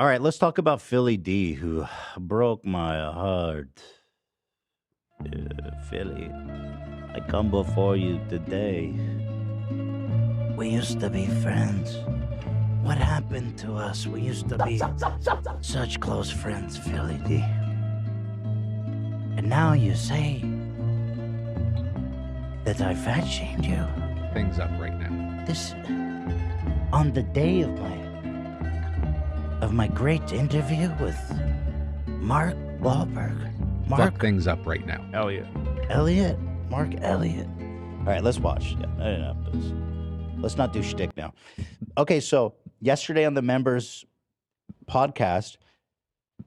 All right, let's talk about Philly D, who broke my heart. Philly, I come before you today. We used to be friends. What happened to us? We used to be such close friends, Philly D. And now you say that I fat shamed you. Things up right now. This on the day of my great interview with Mark Wahlberg. Fuck things up right now. Elliot. Mark Elliott. All right, let's watch. Yeah, I didn't have this. Let's not do shtick now. Okay, so yesterday on the members podcast,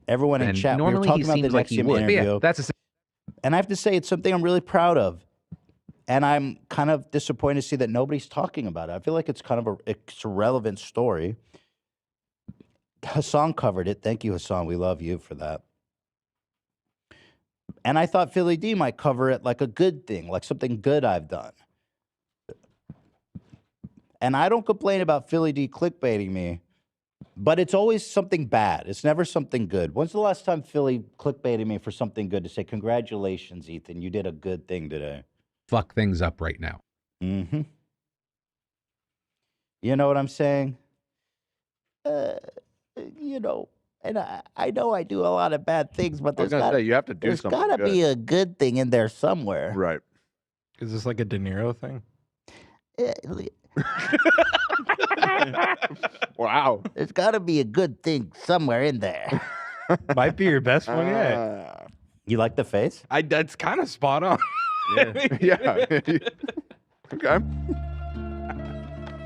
everyone in chat, we were normally talking he about the seems like next he would. But interview. yeah, that's And I have to say, it's something I'm really proud of. And I'm kind of disappointed to see that nobody's talking about it. I feel like it's kind of it's a relevant story. Hassan covered it. Thank you, Hassan. We love you for that. And I thought Philly D might cover it like a good thing, like something good I've done. And I don't complain about Philly D clickbaiting me, but it's always something bad. It's never something good. When's the last time Philly clickbaited me for something good to say, congratulations, Ethan, you did a good thing today? fuck things up right now. Mm-hmm. You know what I'm saying? You know, and I know I do a lot of bad things, but I was there's gonna say you have to do something gotta good. be a good thing in there somewhere. Right. Is this like a De Niro thing? Wow. There's gotta be a good thing somewhere in there. Might be your best one yet. You like the face? That's kind of spot on. Yeah. Okay.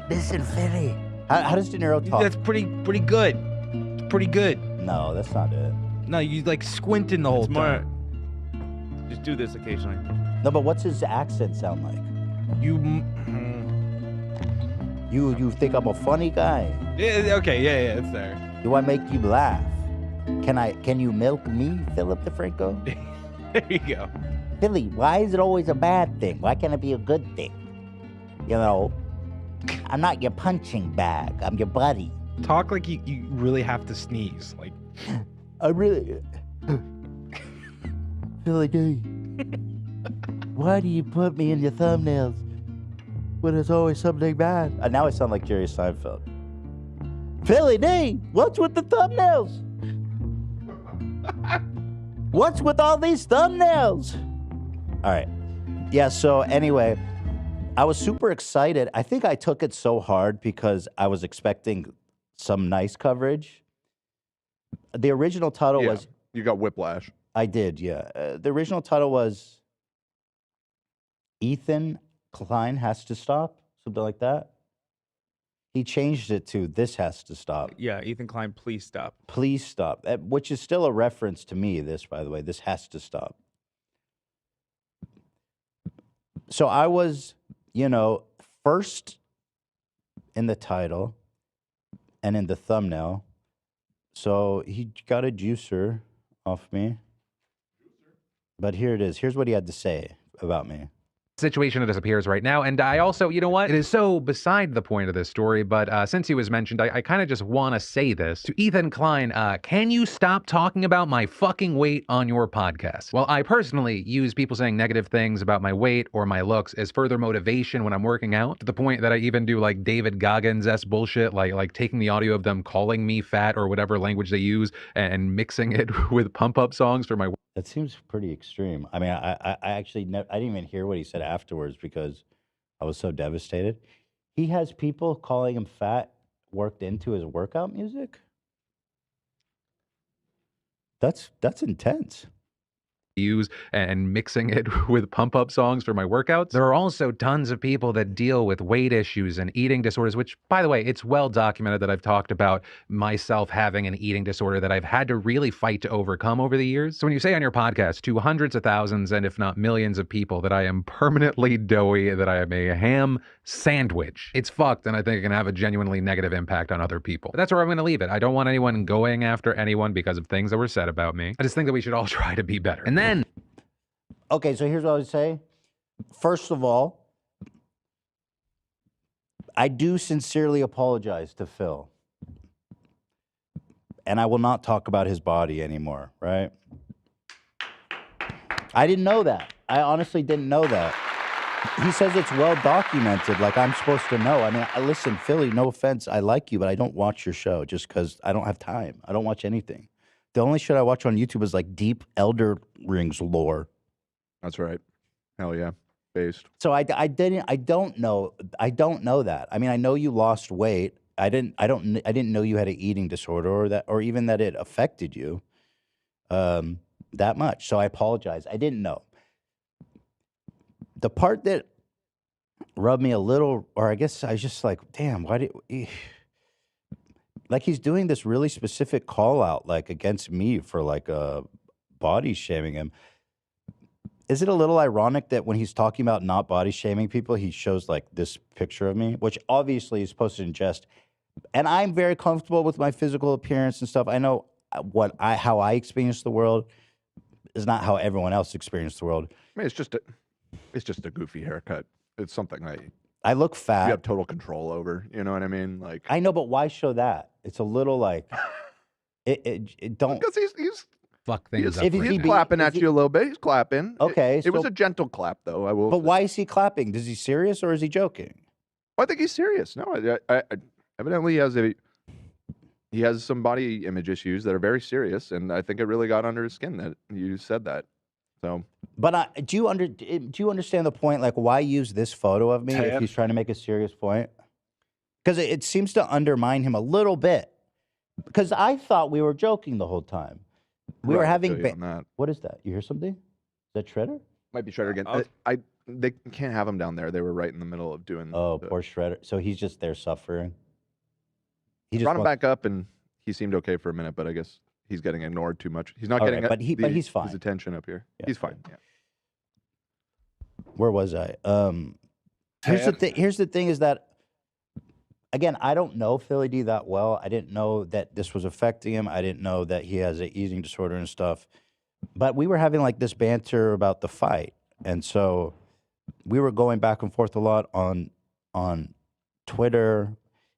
Listen, Philly. How does De Niro talk? That's pretty good. It's pretty good. No, that's not it. No, you like squinting the whole It's more. time. Just do this occasionally. No, but what's his accent sound like? You think I'm a funny guy? Yeah, okay, yeah, it's there. Do I make you laugh? Can you milk me, Philip DeFranco? There you go. Philly, why is it always a bad thing? Why can't it be a good thing? You know, I'm not your punching bag. I'm your buddy. Talk like you really have to sneeze. Like, I really... Philly D, why do you put me in your thumbnails when it's always something bad? Now I sound like Jerry Seinfeld. Philly D, what's with the thumbnails? What's with all these thumbnails? All right. Yeah, so anyway, I was super excited. I think I took it so hard because I was expecting some nice coverage. The original title was... You got whiplash. I did, yeah. The original title was Ethan Klein Has to Stop, something like that. He changed it to This Has to Stop. Yeah, Ethan Klein, please stop. Please stop, which is still a reference to me, this, by the way. This has to stop. So I was, first in the title and in the thumbnail. So he got a juicer off me. But here it is. Here's what he had to say about me. Situation that disappears right now. And I also, you know what? It is so beside the point of this story, but since he was mentioned, I kind of just want to say this to Ethan Klein. Can you stop talking about my fucking weight on your podcast? Well, I personally use people saying negative things about my weight or my looks as further motivation when I'm working out, to the point that I even do like David Goggins-esque bullshit, like taking the audio of them calling me fat or whatever language they use and mixing it with pump-up songs for my... That seems pretty extreme. I mean, I actually I didn't even hear what he said afterwards because I was so devastated. He has people calling him fat worked into his workout music? That's intense. Use and mixing it with pump-up songs for my workouts. There are also tons of people that deal with weight issues and eating disorders, which, by the way, it's well documented that I've talked about myself having an eating disorder that I've had to really fight to overcome over the years. So when you say on your podcast to hundreds of thousands and if not millions of people that I am permanently doughy, that I am a ham sandwich, it's fucked, and I think it can have a genuinely negative impact on other people. But that's where I'm going to leave it. I don't want anyone going after anyone because of things that were said about me. I just think that we should all try to be better. And then... Okay, so here's what I would say. First of all, I do sincerely apologize to Phil. and I will not talk about his body anymore, right? I didn't know that. I honestly didn't know that. He says it's well documented, like I'm supposed to know. I mean, listen, Philly, no offense, I like you, but I don't watch your show just because I don't have time. I don't watch anything. The only shit I watch on YouTube is like deep Elder Rings lore. That's right. Hell yeah. Based. So I don't know that. I mean, I know you lost weight. I didn't know you had an eating disorder or even that it affected you that much. So I apologize. I didn't know. The part that rubbed me a little, or I guess I was just like, damn, why did like he's doing this really specific call out like against me for like body shaming him. Is it a little ironic that when he's talking about not body shaming people, he shows like this picture of me, which obviously is posted in jest. And I'm very comfortable with my physical appearance and stuff. I know how I experience the world is not how everyone else experienced the world. I mean, it's just a goofy haircut. It's something that I look fat. you have total control over. You know what I mean? Like I know, but why show that? It's a little like it don't. because he's Fuck things up. if right he he's now. be- clapping is at he- you a little bit. He's clapping. Okay, It was so- a gentle clap, though. I will. But say. why is he clapping? Is he serious or is he joking? I think he's serious. No, I evidently he has some body image issues that are very serious, and I think it really got under his skin that you said that. So, But do you understand the point? Like, why use this photo of me if Tab. he's trying to make a serious point? Because it seems to undermine him a little bit. Because I thought we were joking the whole time. We were right, I having. feel you on that. What is that? You hear something? Is that Shredder? Might be Shredder again. They can't have him down there. They were right in the middle of doing. Oh, the, poor Shredder. So he's just there suffering. He just brought him wants- back up, and he seemed okay for a minute, but I guess he's getting ignored too much. He's not All getting. right, but he's fine. His attention up here. Yeah, He's fine. Yeah. Where was I? Here's the thing. Here's the thing: is that again, I don't know Philly D that well. I didn't know that this was affecting him. I didn't know that he has an eating disorder and stuff. But we were having like this banter about the fight, and so we were going back and forth a lot on Twitter.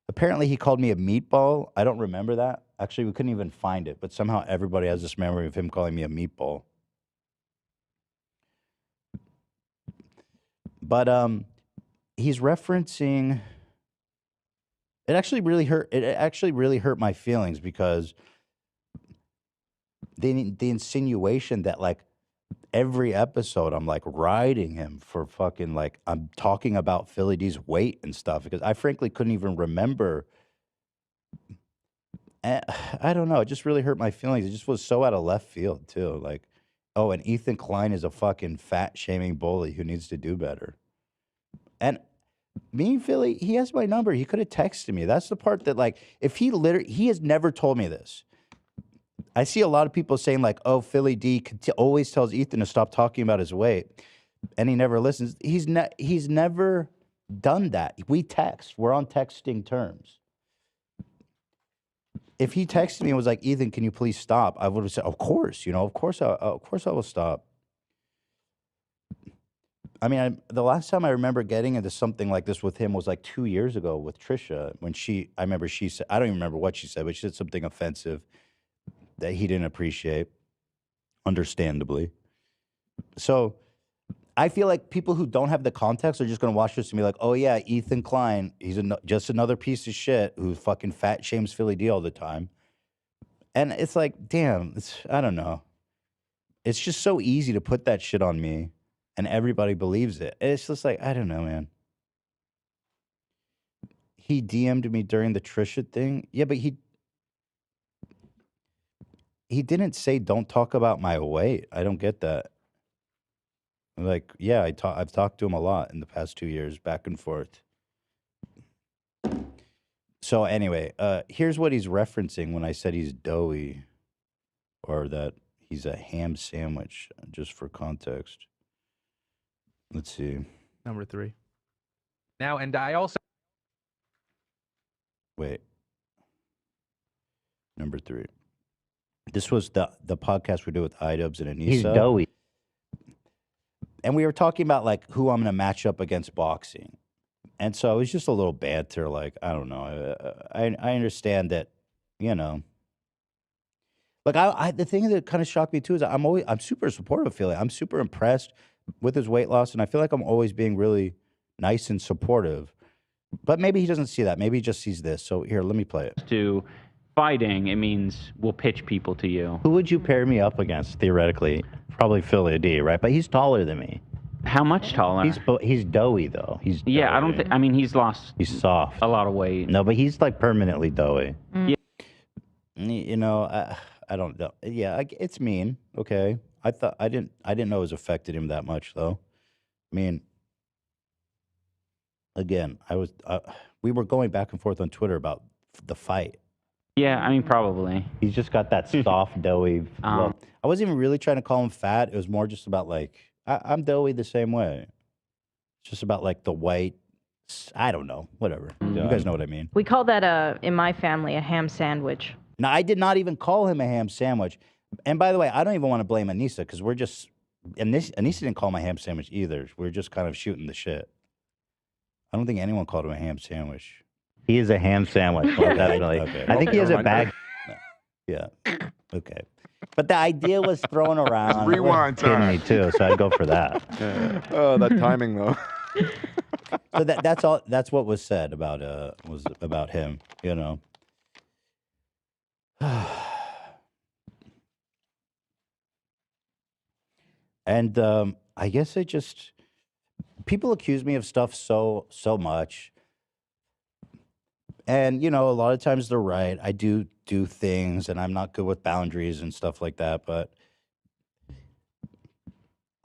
Apparently, he called me a meatball. I don't remember that. Actually, we couldn't even find it, but somehow everybody has this memory of him calling me a meatball. But he's referencing. It actually really hurt. It actually really hurt my feelings because the insinuation that like every episode I'm like riding him for fucking like I'm talking about Philly D's weight and stuff because I frankly couldn't even remember. I don't know. It just really hurt my feelings. It just was so out of left field too. Like, oh, and Ethan Klein is a fucking fat shaming bully who needs to do better. And me and Philly, he has my number. He could have texted me. That's the part that like, if he has never told me this. I see a lot of people saying like, oh, Philly D always tells Ethan to stop talking about his weight, and he never listens. He's never done that. We text. We're on texting terms. If he texted me and was like, Ethan, can you please stop? I would have said, of course, of course I will stop. I mean, the last time I remember getting into something like this with him was like 2 years ago with Trisha when I remember she said, I don't even remember what she said, but she said something offensive that he didn't appreciate, understandably. So I feel like people who don't have the context are just going to watch this and be like, oh yeah, Ethan Klein, he's just another piece of shit who fucking fat shames Philly D all the time. And it's like, damn, I don't know. It's just so easy to put that shit on me and everybody believes it. It's just like, I don't know, man. He DM'd me during the Trisha thing. Yeah, but he didn't say don't talk about my weight. I don't get that. Like, yeah, I've talked to him a lot in the past 2 years, back and forth. So anyway, here's what he's referencing when I said he's doughy, or that he's a ham sandwich, just for context. Let's see. Number 3. Now, and I also Wait. Number 3. This was the podcast we did with iDubbbz and Anissa. He's doughy. And we were talking about like who I'm going to match up against boxing. And so it was just a little banter. Like, I don't know. I understand that, Like the thing that kind of shocked me too is I'm super supportive of Philly. I'm super impressed with his weight loss, and I feel like I'm always being really nice and supportive. But maybe he doesn't see that. Maybe he just sees this. So here, let me play it. To fighting, it means we'll pitch people to you. Who would you pair me up against theoretically? Probably Philly D, right? But he's taller than me. How much taller? He's doughy though. He's yeah. doughy. I don't think. I mean, he's lost. He's soft. A lot of weight. No, but he's like permanently doughy. Yeah. You know, I don't know. Yeah, it's mean. Okay, I didn't know it was affected him that much though. I mean, again, we were going back and forth on Twitter about the fight. Yeah, I mean, probably. He's just got that soft, doughy look. I wasn't even really trying to call him fat. It was more just about like I'm doughy the same way. It's just about like the white. I don't know. Whatever. You guys know what I mean. We call that in my family a ham sandwich. Now, I did not even call him a ham sandwich. And by the way, I don't even want to blame Anissa because we're just, Anissa didn't call him a ham sandwich either. We're just kind of shooting the shit. I don't think anyone called him a ham sandwich. He is a ham sandwich, definitely. Okay. I think he has a bag. Yeah. Okay. But the idea was thrown around. Rewind time. Me too, so I'd go for that. Oh, that timing though. So that's all. That's what was said about him. You know. And I guess people accuse me of stuff so much. And, you know, a lot of times they're right. I do things and I'm not good with boundaries and stuff like that. But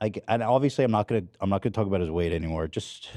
and obviously I'm not going to talk about his weight anymore. Just